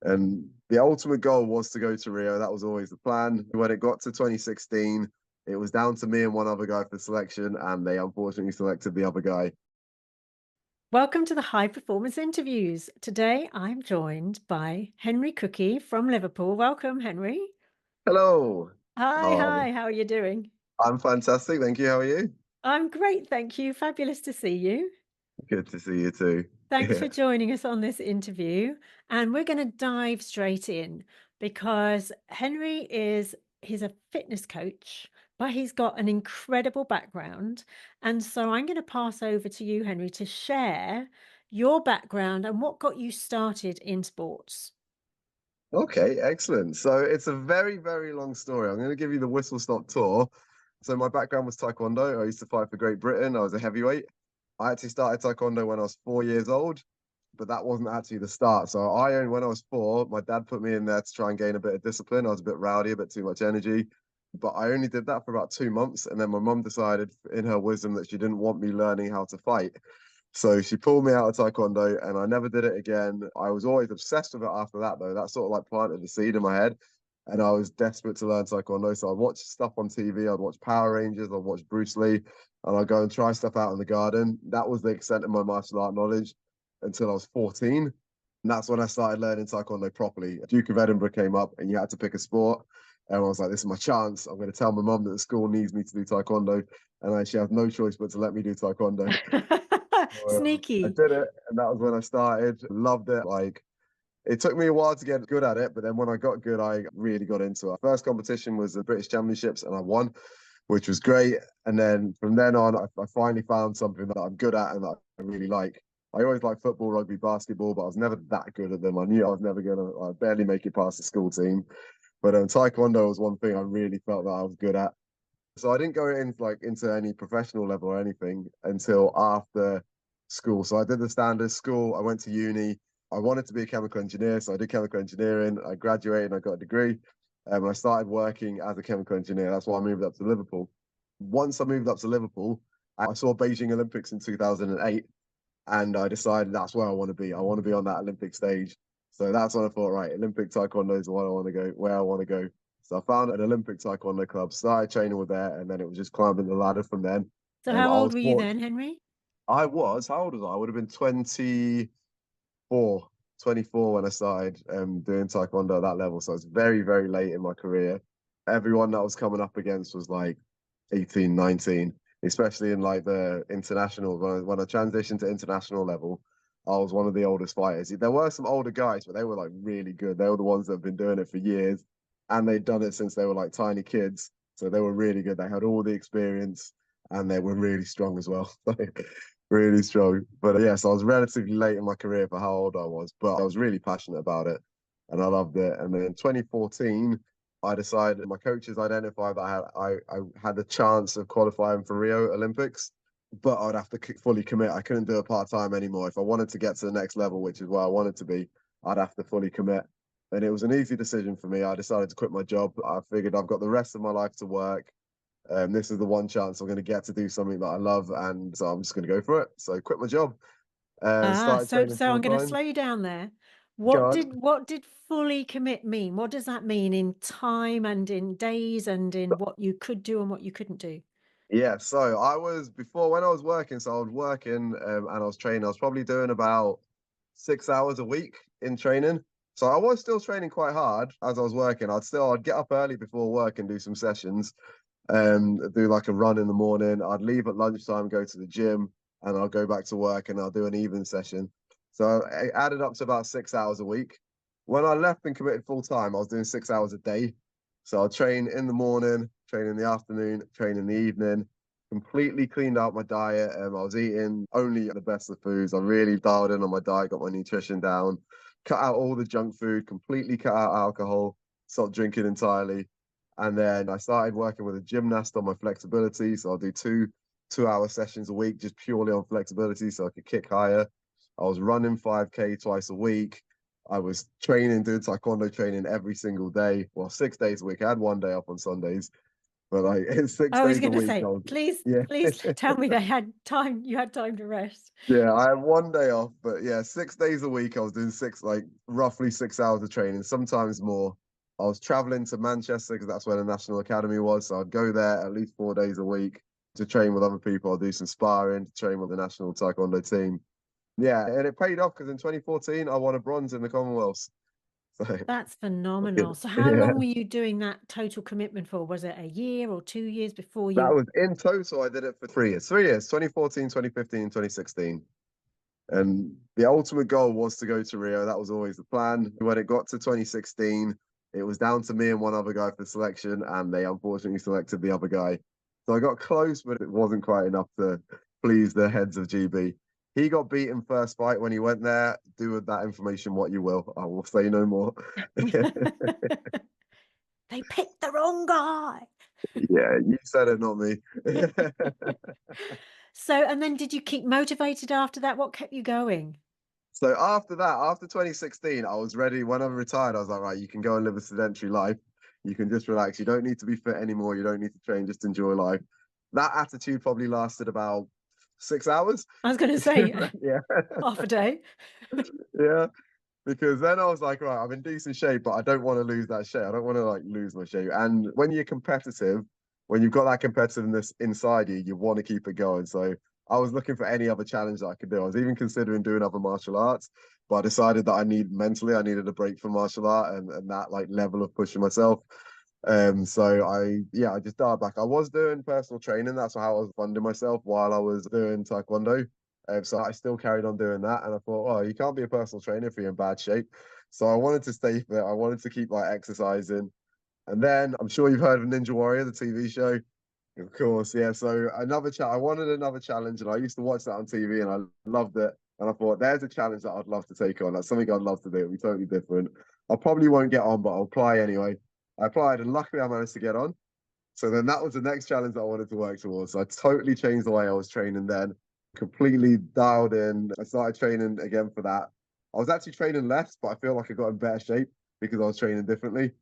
And the ultimate goal was to go to Rio. That was always the plan. When it got to 2016, it was down to me and one other guy for selection, and they unfortunately selected the other guy. Welcome to the High Performance Interviews. Today I'm joined by Henry Cookey from Liverpool. Welcome, Henry. Hello. Hi, How are you? hi. How are you doing? I'm fantastic. Thank you. How are you? I'm great, thank you. Fabulous to see you. Good to see you too. Thanks Yeah. for joining us on this interview. And we're going to dive straight in because he's a fitness coach, but he's got an incredible background. And so I'm going to pass over to you, Henry, to share your background and what got you started in sports. Okay, excellent. So it's a very, very long story. I'm going to give you the whistle stop tour. So my background was Taekwondo. I used to fight for Great Britain. I was a heavyweight. I actually started Taekwondo when I was 4 years old, but that wasn't actually the start. So when I was four, my dad put me in there to try and gain a bit of discipline. I was a bit rowdy, a bit too much energy, but I only did that for about 2 months. And then my mum decided in her wisdom that she didn't want me learning how to fight. So she pulled me out of Taekwondo and I never did it again. I was always obsessed with it after that, though. That sort of like planted the seed in my head. And I was desperate to learn Taekwondo. So I'd watch stuff on TV. I'd watch Power Rangers. I'd watch Bruce Lee. And I'd go and try stuff out in the garden. That was the extent of my martial art knowledge until I was 14. And that's when I started learning Taekwondo properly. Duke of Edinburgh came up and you had to pick a sport. And I was like, this is my chance. I'm going to tell my mum that the school needs me to do Taekwondo. And she has no choice but to let me do Taekwondo. I Sneaky. did it, and that was when I started. Loved it. Like it took me a while to get good at it, but then when I got good, I really got into it. First competition was the British Championships, and I won, which was great. And then from then on, I finally found something that I'm good at and that I really like. I always liked football, rugby, basketball, but I was never that good at them. I knew I was never gonna. I barely make it past the school team. But Taekwondo was one thing I really felt that I was good at. So I didn't go in like into any professional level or anything until after school. So I did the standard school. I went to uni. I wanted to be a chemical engineer, so I did chemical engineering. I graduated and I got a degree. And I started working as a chemical engineer. That's why I moved up to Liverpool. Once I moved up to Liverpool, I saw Beijing Olympics in 2008, and I decided that's where I want to be. I want to be on that Olympic stage. So that's when I thought, right, Olympic Taekwondo is what I want to go, where I want to go. So I found an Olympic Taekwondo club, started training with there, and then it was just climbing the ladder from then. So how I old was were you then, fortunate. Henry? How old was I? I would have been 24, 24 when I started doing Taekwondo at that level. So it's very, very late in my career. Everyone that I was coming up against was like 18, 19, especially in like the international. When I transitioned to international level, I was one of the oldest fighters. There were some older guys, but they were like really good. They were the ones that have been doing it for years and they'd done it since they were like tiny kids. So they were really good. They had all the experience and they were really strong as well. Like, really strong. But yes, I was relatively late in my career for how old I was, but I was really passionate about it and I loved it. And then in 2014, I decided my coaches identified that I had the chance of qualifying for Rio Olympics, but I'd have to fully commit. I couldn't do it part time anymore. If I wanted to get to the next level, which is where I wanted to be, I'd have to fully commit. And it was an easy decision for me. I decided to quit my job. I figured I've got the rest of my life to work. This is the one chance I'm going to get to do something that I love, and so I'm just going to go for it. So quit my job, Ah, started so training so full I'm going to time. slow you down there. Go What on. did fully commit mean? What does that mean in time and in days and in what you could do and what you couldn't do? Yeah, so I was before when I was working, so I was working and I was training. I was probably doing about 6 hours a week in training. So I was still training quite hard as I was working. I'd get up early before work and do some sessions, do like a run in the morning. I'd leave at lunchtime, go to the gym, and I'll go back to work and I'll do an evening session. So it added up to about 6 hours a week. When I left and committed full time, I was doing 6 hours a day. So I'd train in the morning, train in the afternoon, train in the evening. Completely cleaned out my diet. I was eating only the best of foods. I really dialed in on my diet, got my nutrition down, cut out all the junk food, completely cut out alcohol, stopped drinking entirely. And then I started working with a gymnast on my flexibility. So I'll do two-hour sessions a week, just purely on flexibility so I could kick higher. I was running 5K twice a week. I was training, doing taekwondo training every single day. Well, 6 days a week. I had one day off on Sundays. But like it's six I was days a going to week. say, please, Yeah. please tell me they had time. You had time to rest. Yeah, I had one day off, but yeah, 6 days a week. I was doing like roughly 6 hours of training, sometimes more. I was traveling to Manchester because that's where the National Academy was. So I'd go there at least 4 days a week to train with other people. I'd do some sparring to train with the national Taekwondo team. Yeah, and it paid off because in 2014 I won a bronze in the Commonwealths. So That's phenomenal. So how yeah, long were you doing that total commitment for? Was it a year or 2 years before that you? was in total. I did it for 3 years. 3 years, 2014, 2015, 2016. And the ultimate goal was to go to Rio. That was always the plan. When it got to 2016, it was down to me and one other guy for selection, and they unfortunately selected the other guy. So I got close, but it wasn't quite enough to please the heads of GB. He got beaten first fight when he went there. Do with that information what you will. I will say no more. They picked the wrong guy. Yeah, you said it, not me. So, and then did you keep motivated after that? What kept you going? So after that, after 2016, I was ready. When I retired, I was like, right, you can go and live a sedentary life. You can just relax. You don't need to be fit anymore. You don't need to train. Just enjoy life. That attitude probably lasted about 6 hours. I was going to say Yeah, half a day. yeah. Because then I was like, right, I'm in decent shape, but I don't want to lose that shape. I don't want to like lose my shape. And when you're competitive, when you've got that competitiveness inside you, you want to keep it going. So I was looking for any other challenge that I could do. I was even considering doing other martial arts, but I decided that I needed a break from martial art and that like level of pushing myself. So I just dialed back. I was doing personal training. That's how I was funding myself while I was doing Taekwondo. So I still carried on doing that. And I thought, oh, you can't be a personal trainer if you're in bad shape. So I wanted to stay fit. I wanted to keep like exercising. And then I'm sure you've heard of Ninja Warrior, the TV show. Of course, yeah. So I wanted another challenge, and I used to watch that on TV, and I loved it. And I thought, there's a challenge that I'd love to take on. That's something I'd love to do. It'll be totally different. I probably won't get on, but I'll apply anyway. I applied, and luckily I managed to get on. So then that was the next challenge that I wanted to work towards. So I totally changed the way I was training then, completely dialed in. I started training again for that. I was actually training less, but I feel like I got in better shape because I was training differently,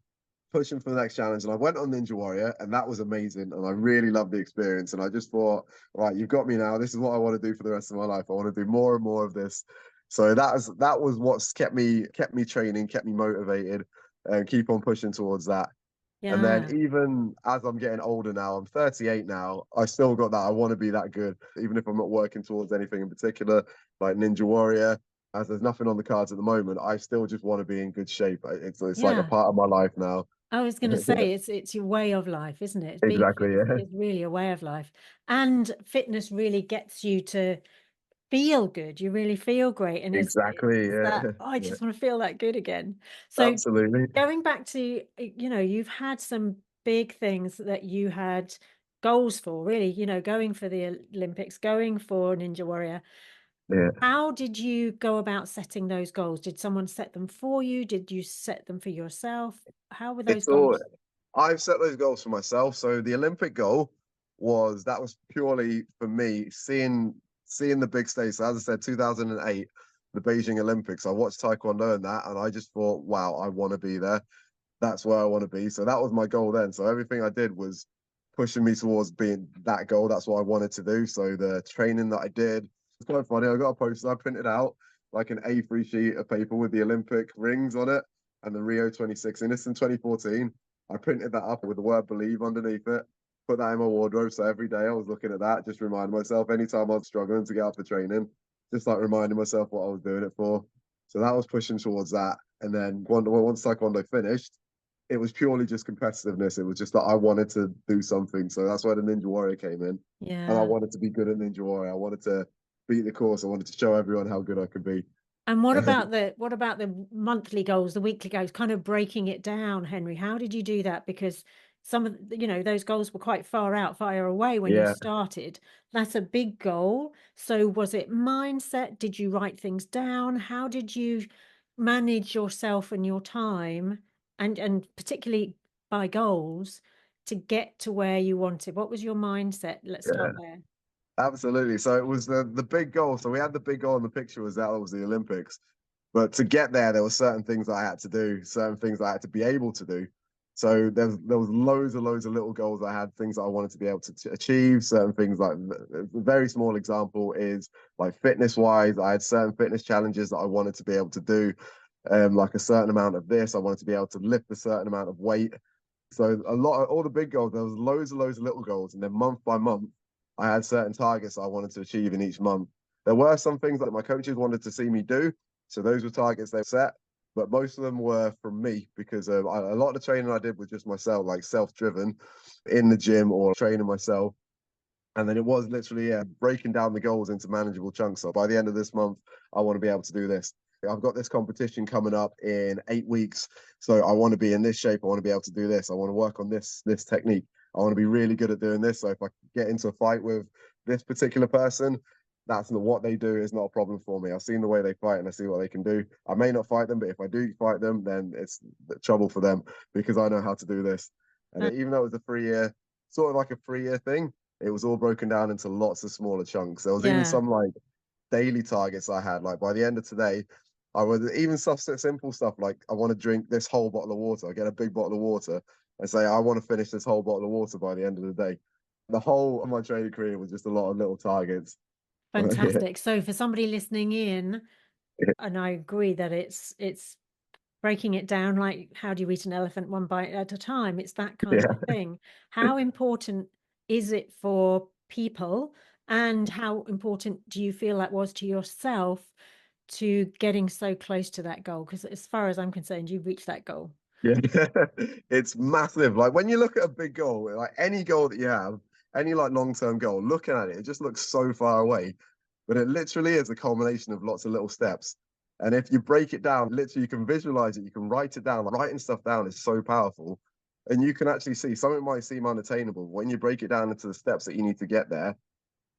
pushing for the next challenge. And I went on Ninja Warrior, and that was amazing. And I really loved the experience. And I just thought, right, you've got me now. This is what I want to do for the rest of my life. I want to do more and more of this. So that was what's kept me training, kept me motivated, and keep on pushing towards that. And then Yeah. even as I'm getting older now, I'm 38 now, I still got that. I want to be that good, even if I'm not working towards anything in particular, like Ninja Warrior. As there's nothing on the cards at the moment, I still just want to be in good shape. It's like a Yeah. part of my life now. I was going to say it's your way of life, isn't it? Being Exactly. fit Yeah. is really a way of life. And fitness really gets you to feel good. You really feel great. And Exactly. it's Yeah. that, oh, I Yeah. just want to feel that good again. So Absolutely. going back to, you've had some big things that you had goals for, really, going for the Olympics, going for Ninja Warrior. Yeah. How did you go about setting those goals? Did someone set them for you? Did you set them for yourself? How were those It's all goals? I've set those goals for myself. So the Olympic goal was purely for me seeing the big stage. So as I said, 2008, the Beijing Olympics. I watched Taekwondo and that, and I just thought, wow, I want to be there. That's where I want to be. So that was my goal then. So everything I did was pushing me towards being that goal. That's what I wanted to do. So the training that I did, it's quite funny. I got a poster I printed out like an A3 sheet of paper with the Olympic rings on it and the Rio 26. And this in 2014. I printed that up with the word believe underneath it, put that in my wardrobe. So every day I was looking at that, just reminding myself anytime I was struggling to get up for training, just like reminding myself what I was doing it for. So that was pushing towards that. And then once Taekwondo finished, it was purely just competitiveness. It was just that I wanted to do something. So that's where the Ninja Warrior came in. And I Yeah. wanted to be good at Ninja Warrior. I wanted to beat the course. I wanted to show everyone how good I could be. And what about the monthly goals, the weekly goals, kind of breaking it down, Henry? How did you do that? Because some of those goals were quite far away when you Yeah. started. That's a big goal. So was it mindset? Did you write things down? How did you manage yourself and your time and particularly by goals to get to where you wanted? What was your mindset? Let's Yeah. start there. Absolutely. So it was the big goal. So we had the big goal in the picture was that it was the Olympics. But to get there were certain things I had to do, certain things I had to be able to do. So there was loads of little goals I had, things that I wanted to be able to achieve, certain things like a very small example is like fitness wise, I had certain fitness challenges that I wanted to be able to do. Like a certain amount of this, I wanted to be able to lift a certain amount of weight. So a lot of all the big goals, there was loads of little goals, and then month by month, I had certain targets I wanted to achieve in each month. There were some things that my coaches wanted to see me do, so those were targets they set, but most of them were from me because a lot of the training I did was just myself, like self-driven, in the gym or training myself. And then it was literally breaking down the goals into manageable chunks. So by the end of this month, I want to be able to do this. I've got this competition coming up in 8 weeks. So I want to be in this shape. I want to be able to do this. I want to work on this technique. I want to be really good at doing this. So if I get into a fight with this particular person, that's not what they do is not a problem for me. I've seen the way they fight and I see what they can do. I may not fight them, but if I do fight them, then it's trouble for them because I know how to do this. And Uh, even though it was a 3 year, sort of like a 3 year thing, it was all broken down into lots of smaller chunks. There was even yeah, some like daily targets I had. Like by the end of today, I would even stuff simple stuff like I want to drink this whole bottle of water. I get a big bottle of water and say I want to finish this whole bottle of water by the end of the day. The whole of my training career was just a lot of little targets. Yeah, fantastic. So for somebody listening in, and I agree that it's breaking it down like how do you eat an elephant one bite at a time? It's that kind of yeah. thing. How important is it for people, and how important do you feel that was to yourself to getting so close to that goal? Because as far as I'm concerned, you've reached that goal. Yeah, it's massive. Like when you look at a big goal, like any goal that you have, any like long-term goal, looking at it, it just looks so far away. But it literally is a culmination of lots of little steps. And if you break it down, literally you can visualize it, you can write it down. Like, writing stuff down is so powerful. And you can actually see something might seem unattainable. When you break it down into the steps that you need to get there,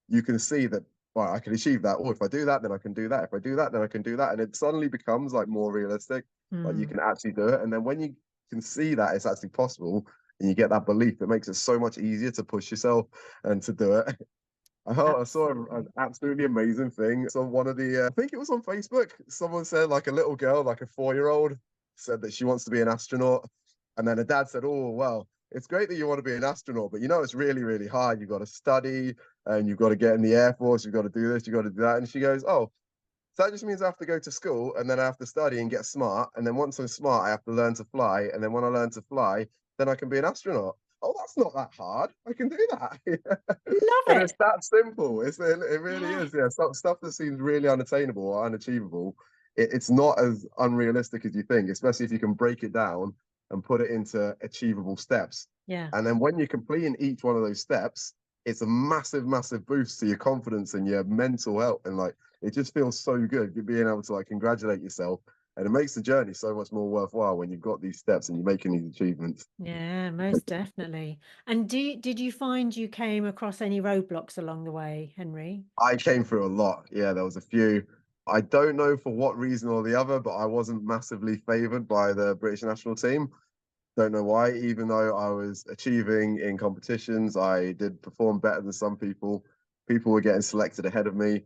you can see that, well, I can achieve that. Or if I do that, then I can do that. If I do that, then I can do that. And it suddenly becomes like more realistic. Like you Mm, can actually do it. And then when you can see that it's actually possible and you get that belief, it makes it so much easier to push yourself and to do it. I saw an absolutely. absolutely amazing thing. So one of the, I think it was on Facebook, someone said like a little girl, like a 4 year old, said that she wants to be an astronaut. And then her dad said, oh, well, it's great that you want to be an astronaut, but you know, it's really, really hard. You've got to study and you've got to get in the Air Force. You've got to do this, you've got to do that. And she goes, oh, so that just means I have to go to school and then I have to study and get smart. And then once I'm smart, I have to learn to fly. And then when I learn to fly, then I can be an astronaut. Oh, that's not that hard. I can do that. Love And it's it. that simple. It really Yeah. is. Yeah, stuff that seems really unattainable or unachievable. It's not as unrealistic as you think, especially if you can break it down and put it into achievable steps. Yeah. And then when you're completing each one of those steps, it's a massive boost to your confidence and your mental health. And like, it just feels so good being able to like congratulate yourself. And it makes the journey so much more worthwhile when you've got these steps and you're making these achievements. Yeah, most definitely. And did you find you came across any roadblocks along the way, Henry? I came through a lot. Yeah, there was a few. I don't know for what reason or the other, but I wasn't massively favoured by the British national team. Don't know why, even though I was achieving in competitions, I did perform better than some people. People were getting selected ahead of me.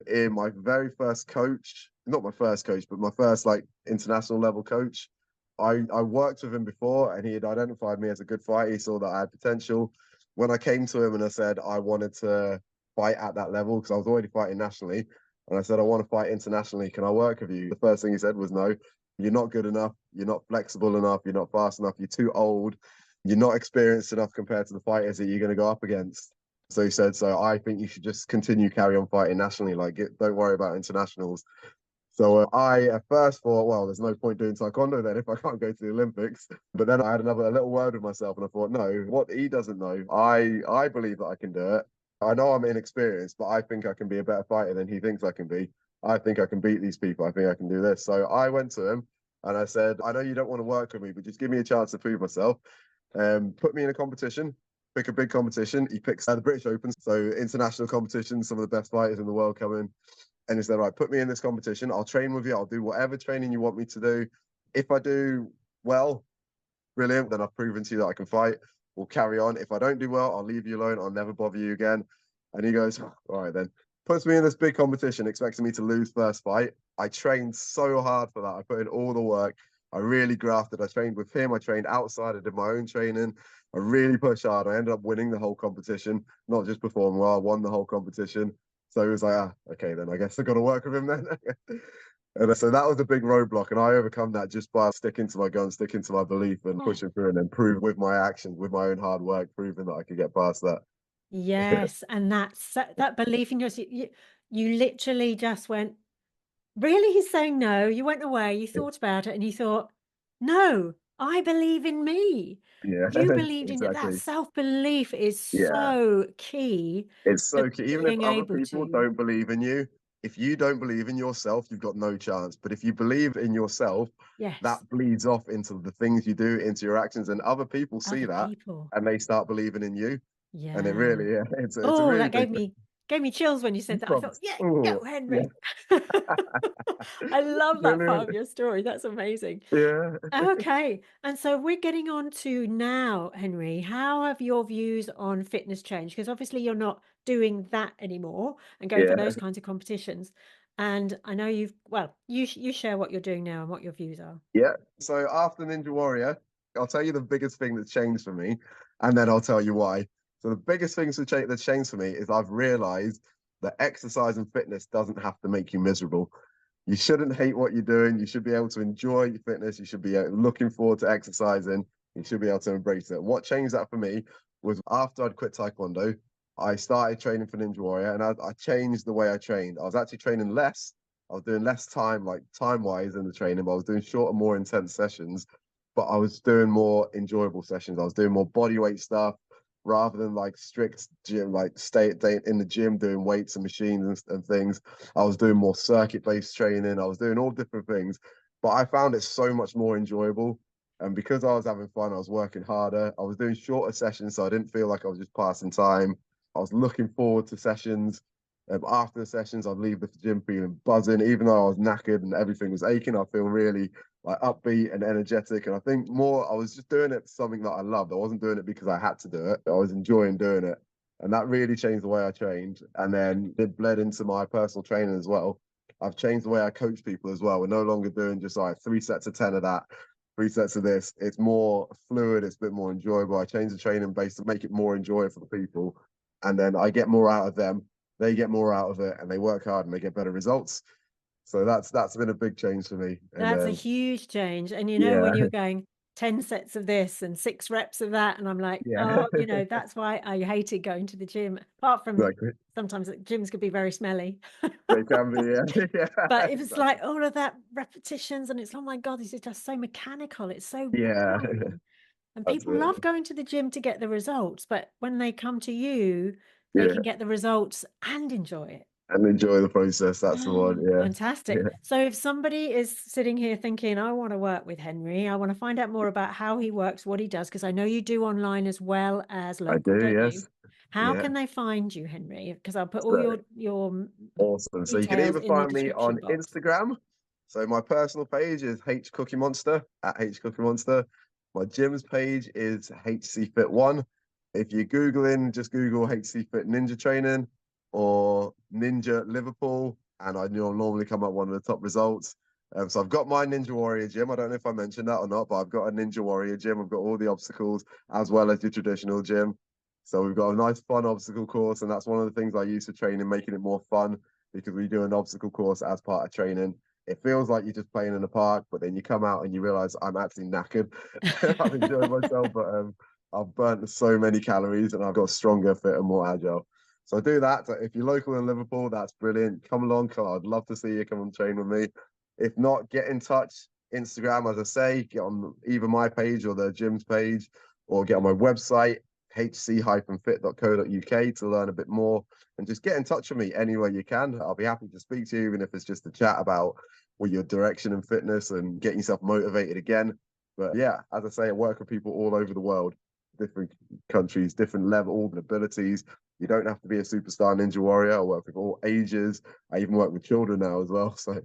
In my very first coach, not my first coach, but my first like international level coach, I worked with him before and he had identified me as a good fighter. He saw that I had potential. When I came to him and I said I wanted to fight at that level, because I was already fighting nationally, and I said, I want to fight internationally. Can I work with you? The first thing he said was no. You're not good enough. You're not flexible enough. You're not fast enough. You're too old. You're not experienced enough compared to the fighters that you're going to go up against. So he said, so I think you should just carry on fighting nationally. Like, don't worry about internationals. So I at first thought, well, there's no point doing taekwondo then if I can't go to the Olympics. But then I had a little word with myself, and I thought, no, what he doesn't know, I believe that I can do it. I know I'm inexperienced, but I think I can be a better fighter than he thinks I can be. I think I can beat these people. I think I can do this. So I went to him and I said, I know you don't want to work with me, but just give me a chance to prove myself. Put me in a competition, pick a big competition. He picks the British Open, so international competition, some of the best fighters in the world come in. And he said, right, put me in this competition. I'll train with you. I'll do whatever training you want me to do. If I do well, brilliant. Then I've proven to you that I can fight. We'll carry on. If I don't do well, I'll leave you alone. I'll never bother you again. And he goes, all right, then. Puts me in this big competition, expecting me to lose first fight. I trained so hard for that. I put in all the work. I really grafted. I trained with him. I trained outside. I did my own training. I really pushed hard. I ended up winning the whole competition, not just performing well. I won the whole competition. So it was like, okay, then I guess I got to work with him then. And so that was a big roadblock, and I overcome that just by sticking to my gun, sticking to my belief, and Yeah. pushing through, and then prove with my actions, with my own hard work, proving that I could get past that. Yes, and that belief in yourself, you literally just went, really? He's saying no. You went away, you thought about it, and you thought, no, I believe in me. Yeah, You believed in it. That exactly. self-belief is Yeah. so key It's to so key. Even if being other able people to. don't believe in you, if you don't believe in yourself, you've got no chance. But if you believe in yourself, Yes, that bleeds off into the things you do, into your actions, and other people see other that people. and they start believing in you. And it Yeah. really, yeah, it's a Oh, really that big gave me chills when you said that. I thought, prompts. yeah, Oh, go, yeah, Henry. I love that part brilliant. of your story. That's amazing. Yeah, Okay. And so we're getting on to now, Henry. How have your views on fitness changed? Because obviously you're not doing that anymore and going for yeah, those kinds of competitions. And I know you share what you're doing now and what your views are. yeah. So after Ninja Warrior, I'll tell you the biggest thing that's changed for me, and then I'll tell you why. So the biggest thing that's changed for me is I've realized that exercise and fitness doesn't have to make you miserable. You shouldn't hate what you're doing. You should be able to enjoy your fitness. You should be looking forward to exercising. You should be able to embrace it. What changed that for me was after I'd quit Taekwondo, I started training for Ninja Warrior, and I changed the way I trained. I was actually training less. I was doing less time, like time wise in the training, but I was doing shorter, more intense sessions. But I was doing more enjoyable sessions. I was doing more body weight stuff rather than like strict gym, like stay in the gym doing weights and machines and things. I was doing more circuit based training. I was doing all different things, but I found it so much more enjoyable. And because I was having fun, I was working harder. I was doing shorter sessions, so I didn't feel like I was just passing time. I was looking forward to sessions. After the sessions, I'd leave the gym feeling buzzing, even though I was knackered and everything was aching. I feel really like upbeat and energetic. And I think more, I was just doing it for something that I loved. I wasn't doing it because I had to do it. I was enjoying doing it. And that really changed the way I trained. And then it bled into my personal training as well. I've changed the way I coach people as well. We're no longer doing just like 3 sets of 10 of that, 3 sets of this. It's more fluid, it's a bit more enjoyable. I changed the training base to make it more enjoyable for the people. And then I get more out of them. They get more out of it and they work hard and they get better results. So that's been a big change for me. And That's a huge change. And when yeah, you're going 10 sets of this and 6 reps of that, and I'm like, yeah, oh, that's why I hated going to the gym. Apart from exactly. sometimes gyms could be very smelly. They can be, yeah, yeah, But it was like exactly. all of that repetitions, and it's, oh my God, this is just so mechanical. It's so Yeah, boring. And that's people it. love going to the gym to get the results, but when they come to you, they Yeah, can get the results and enjoy it. and enjoy the process. That's the one. Oh, Yeah, fantastic. yeah, So if somebody is sitting here thinking, I want to work with Henry, I want to find out more about how he works, what he does, because I know you do online as well as I local, do. don't you? Yes, How yeah. can they find you, Henry? Because I'll put all So your awesome. So you can details either in the find me description on box. Instagram. So my personal page is Cookey Monster at Cookey Monster. My gym's page is HC Fit One. If you're Googling, just Google HC Fit Ninja Training or Ninja Liverpool, and you'll normally come up one of the top results. So I've got my Ninja Warrior gym. I don't know if I mentioned that or not, but I've got a Ninja Warrior gym. I've got all the obstacles as well as your traditional gym. So we've got a nice fun obstacle course, and that's one of the things I use for training, making it more fun because we do an obstacle course as part of training. It feels like you're just playing in a park, but then you come out and you realize I'm actually knackered. I've enjoyed myself, but I've burnt so many calories and I've got stronger, fitter, more agile. So I do that. So if you're local in Liverpool, that's brilliant. Come along. I'd love to see you come and train with me. If not, get in touch. Instagram, as I say, get on either my page or the gym's page, or get on my website, hc-fit.co.uk, to learn a bit more, and just get in touch with me anywhere you can. I'll be happy to speak to you, even if it's just a chat about your direction in fitness and getting yourself motivated again. But yeah, as I say, I work with people all over the world, different countries, different level, all abilities. You don't have to be a superstar ninja warrior. I work with all ages. I even work with children now as well. So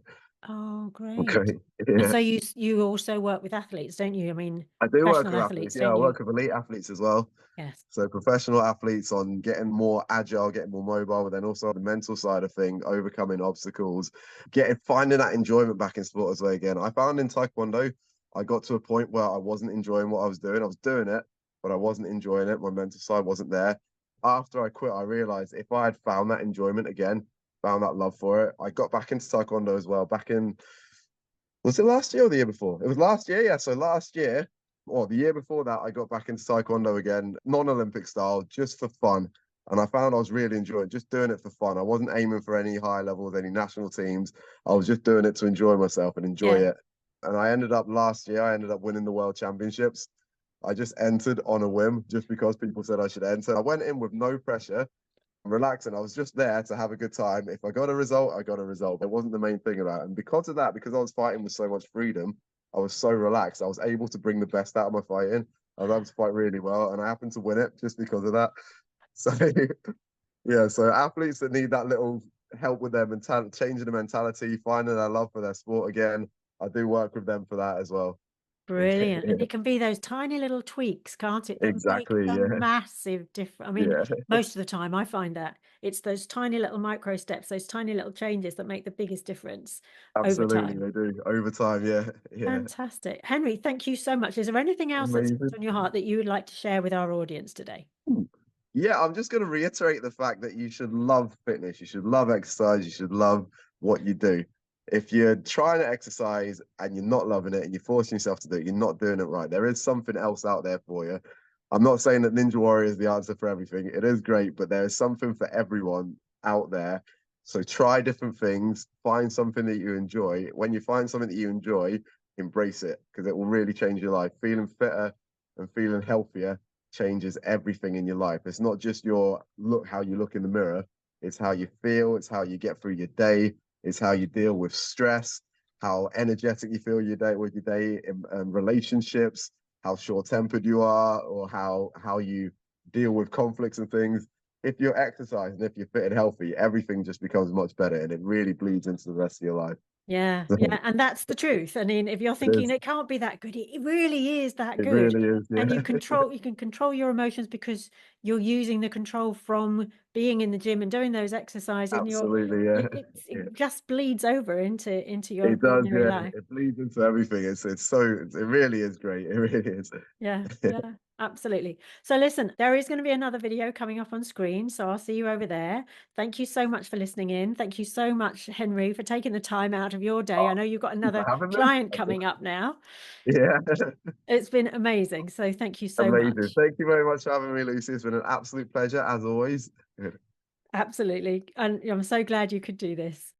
Oh, great. okay, And yeah. so you also work with athletes, don't you? I mean, I do work professional with athletes, athletes. Yeah, I don't you? work with elite athletes as well. Yes. So professional athletes on getting more agile, getting more mobile, but then also the mental side of thing, overcoming obstacles, finding that enjoyment back in sport as well again. I found in Taekwondo, I got to a point where I wasn't enjoying what I was doing. I was doing it, but I wasn't enjoying it. My mental side wasn't there. After I quit, I realized if I had found that enjoyment again, found that love for it, I got back into Taekwondo as well. Back in, was it last year or the year before? It was last year, yeah. So last year, or the year before that, I got back into Taekwondo again, non-Olympic style, just for fun. And I found I was really enjoying just doing it for fun. I wasn't aiming for any high levels, any national teams. I was just doing it to enjoy myself and enjoy Yeah. it. And I ended up last year, I ended up winning the world championships. I just entered on a whim just because people said I should enter. I went in with no pressure, relaxing. I was just there to have a good time. If I got a result, I got a result. It wasn't the main thing about it. And because of that, because I was fighting with so much freedom, I was so relaxed. I was able to bring the best out of my fighting. I was able to fight really well, and I happened to win it just because of that. So yeah, so athletes that need that little help with their mentality, changing the mentality, finding their love for their sport again, I do work with them for that as well. Brilliant. And it can be those tiny little tweaks, can't it, that make Exactly. a Yeah. massive difference. I mean, Yeah. most of the time I find that it's those tiny little micro steps, those tiny little changes that make the biggest difference over Absolutely. time. They do. Over time. Yeah. Yeah. Fantastic. Henry, thank you so much. Is there anything else that's Amazing. on your heart that you would like to share with our audience today? Yeah, I'm just going to reiterate the fact that you should love fitness. You should love exercise. You should love what you do. If you're trying to exercise and you're not loving it and you're forcing yourself to do it, you're not doing it right. There is something else out there for you. I'm not saying that Ninja Warrior is the answer for everything. It is great, but there is something for everyone out there. So try different things, find something that you enjoy. When you find something that you enjoy, embrace it because it will really change your life. Feeling fitter and feeling healthier changes everything in your life. It's not just your look, how you look in the mirror. It's how you feel. It's how you get through your day. It's how you deal with stress, how energetic you feel your day with your day in relationships, how short-tempered you are, or how you deal with conflicts and things. If you're exercising, if you're fit and healthy, everything just becomes much better, and it really bleeds into the rest of your life. Yeah, So yeah, and that's the truth. I mean, if you're it thinking is. it can't be that good, it really is that It good. really is. And Yeah. you can control your emotions because you're using the control from being in the gym and doing those exercises, and Absolutely. Yeah. it Yeah. just bleeds over into your It does, ordinary yeah. life. It bleeds into everything. It really is great. It really is. Yeah, yeah, absolutely. So listen, there is going to be another video coming up on screen, so I'll see you over there. Thank you so much for listening in. Thank you so much, Henry, for taking the time out of your day. I Oh, know you've got thank you for another having client me. coming up now. Yeah, It's been amazing. So thank you so amazing. much. Thank you very much for having me, Lucy. It's been an absolute pleasure as always. Absolutely. And I'm so glad you could do this.